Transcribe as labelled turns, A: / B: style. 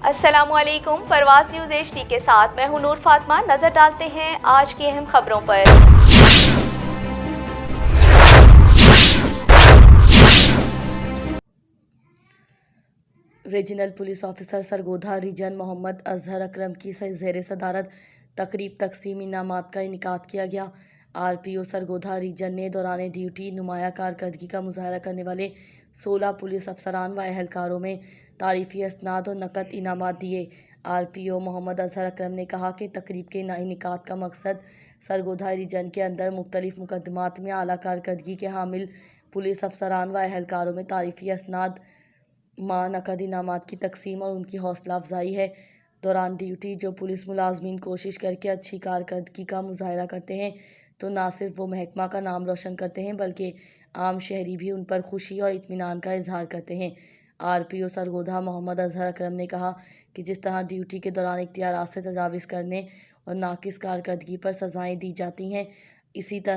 A: अस्सलामु अलैकुम। परवाज़ news HD के साथ मैं हूं नूर फातिमा। नजर डालते हैं आज की अहम खबरों पर।
B: Regional police officer Sargodha region Mohammad Azhar Akram की ज़ेर सदारत तकरीब तकसीम इनामात का इनेकाद किया गया। RPO सरगोधा रीजन ने दौरान ड्यूटी नुमाया कारकर्दगी का मुजाहरा करने वाले 16 पुलिस अफसरान व एहलकारों में तारीफी असनाद और नकद इनामात दिए। RPO मोहम्मद अजहर अकरम ने कहा कि तकरीब के इनेकाद का मकसद सरगोधा रीजन के अंदर मुख्तलिफ मुकदमात में आला कारकर्दगी के हामिल पुलिस अफसरान व एहलकारों में तारीफी असनाद नकद इनामात की तकसीम और उनकी हौसला अफजाई है। दौरान ड्यूटी जो पुलिस मुलाजमीन कोशिश करके अच्छी कारकर्दगी का मुजाहरा करते हैं तो ना सिर्फ वो महकमा का नाम रोशन करते हैं बल्कि आम शहरी भी उन पर खुशी और इत्मीनान का इजहार करते हैं। RPO सरगोधा मोहम्मद अजहर अकरम ने कहा कि जिस तरह ड्यूटी के दौरान इख्तियारात से तजाविज़ करने और नाकिस कारकर्दगी पर सज़ाएं दी जाती हैं, इसी तरह